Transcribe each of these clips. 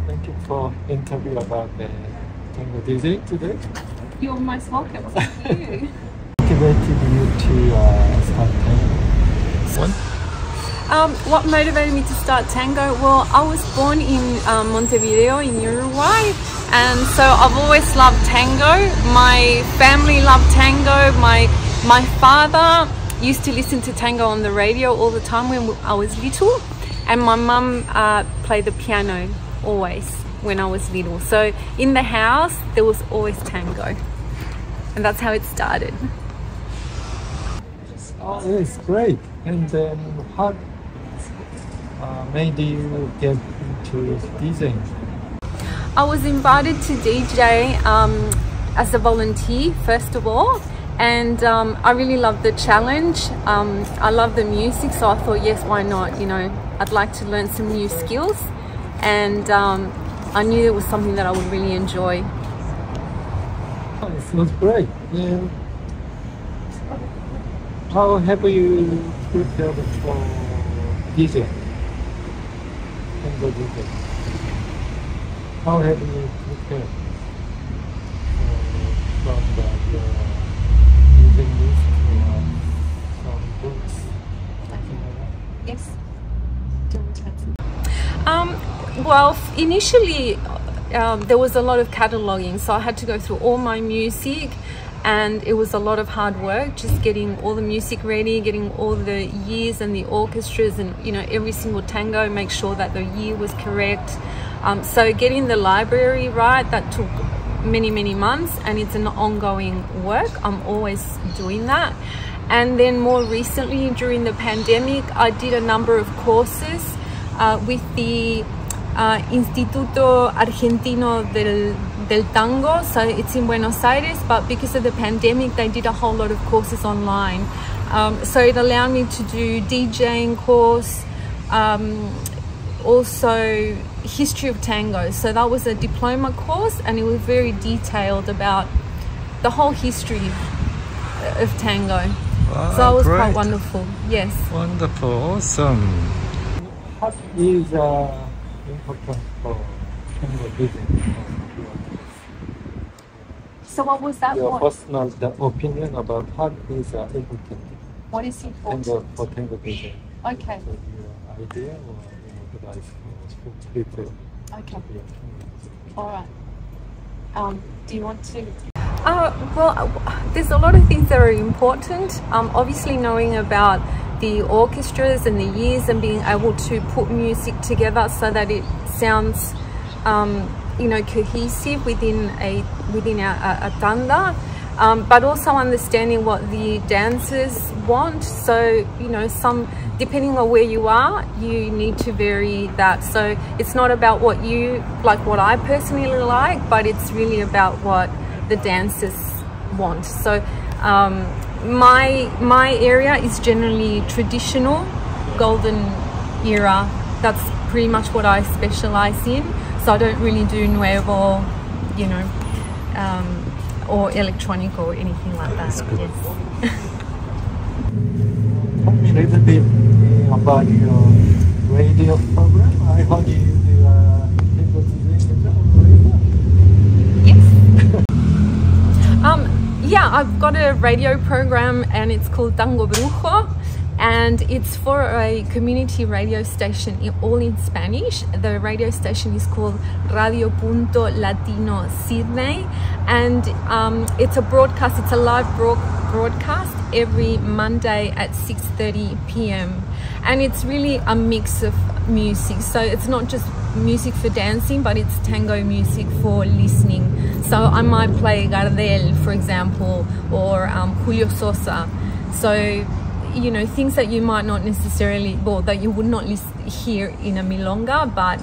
Thank you for interview about the tango DJ today. You're most welcome. Thank you. Motivated you to start tango? What motivated me to start tango? Well, I was born in Montevideo in Uruguay, and so I've always loved tango. My family loved tango. My father used to listen to tango on the radio all the time when I was little, and my mum played the piano always when I was little. So in the house there was always tango, and that's how it started. Oh, it's great. And then how made you get into DJing? I was invited to DJ as a volunteer first of all, and I really loved the challenge. I love the music, so I thought, yes, why not? You know, I'd like to learn some new skills, and I knew it was something that I would really enjoy. Oh, it sounds great. Yeah. How have you prepared for DJ? Tango DJ. How have you prepared from the using music or some books? Yes. Well, initially there was a lot of cataloging, so I had to go through all my music, and it was a lot of hard work just getting all the music ready, getting all the years and the orchestras, and you know, every single tango, make sure that the year was correct. So getting the library right, that took many months, and it's an ongoing work. I'm always doing that. And then more recently, during the pandemic, I did a number of courses with the Instituto Argentino del Tango, so it's in Buenos Aires, but because of the pandemic they did a whole lot of courses online. So it allowed me to do DJing course, also history of tango, so that was a diploma course, and it was very detailed about the whole history of tango. Wow, so it was great. quite wonderful. Yes. Wonderful, awesome. What is important for tango DJ? So what was that? Your personal opinion about what is important What is important? for tango DJ? Okay. So your idea or your advice for people? Okay. All right. Do you want to? Well, there's a lot of things that are important. Obviously knowing about the orchestras and the years, and being able to put music together so that it sounds, you know, cohesive within a tanda. But also understanding what the dancers want. So, you know, depending on where you are, you need to vary that. So it's not about what I personally like, but it's really about what the dancers want. So my area is generally traditional, golden era. That's pretty much what I specialize in. So I don't really do nuevo, you know, or electronic or anything like that. That's good. Yes. Tell me a little bit about your radio program. I heard you do tango DJ on radio. Yes. Yeah, I've got a radio program, and it's called Tango Brujo, and it's for a community radio station, all in Spanish. The radio station is called Radio Punto Latino Sydney, and it's a broadcast. It's a live broadcast every Monday at 6:30 p.m. and it's really a mix of music. So it's not just music for dancing, but it's tango music for listening. So I might play Gardel, for example, or Julio Sosa. So, you know, things that you might not necessarily, well, that you would not hear in a milonga, but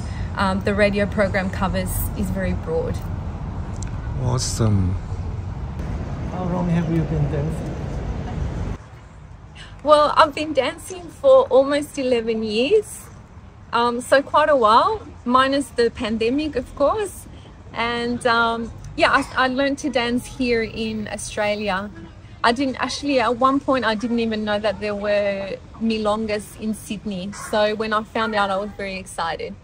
the radio program is very broad. Awesome. How long have you been dancing? Well, I've been dancing for almost 11 years. So quite a while, minus the pandemic, of course. And yeah, I learned to dance here in Australia. I didn't actually, at one point, I didn't even know that there were milongas in Sydney. So when I found out, I was very excited.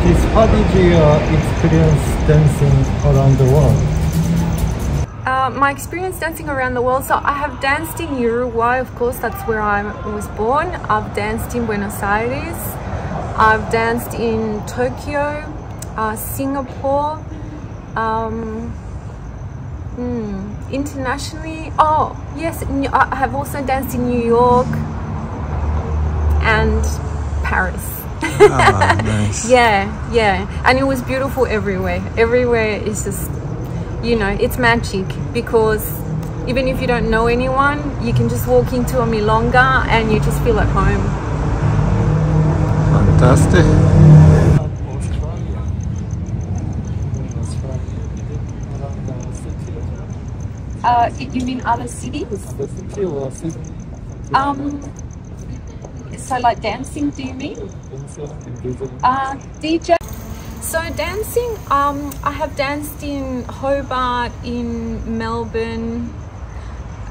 Beatriz, how did you experience dancing around the world? My experience dancing around the world, so I have danced in Uruguay, of course, that's where I was born. I've danced in Buenos Aires, I've danced in Tokyo, Singapore, internationally, oh yes, I have also danced in New York and Paris. Ah, nice. yeah, and it was beautiful everywhere. Everywhere is just, you know, it's magic, because even if you don't know anyone, you can just walk into a milonga and you just feel at home. Fantastic. You mean other cities? So like dancing, do you mean? DJ. So dancing, I have danced in Hobart, in Melbourne,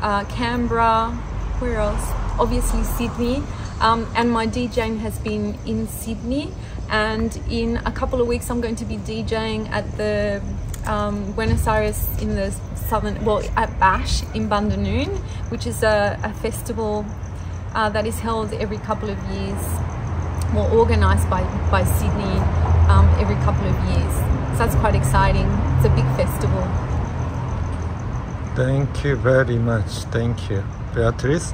Canberra, where else? Obviously Sydney, and my DJing has been in Sydney, and in a couple of weeks I'm going to be DJing at the Buenos Aires in the southern, well, at Bash in Bandanoon, which is a festival that is held every couple of years, well, organised by Sydney every couple of years. So that's quite exciting. It's a big festival. Thank you very much. Thank you, Beatriz.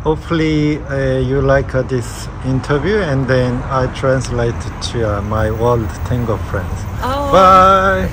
Hopefully you like this interview, and then I translate to my world tango friends. Oh. Bye.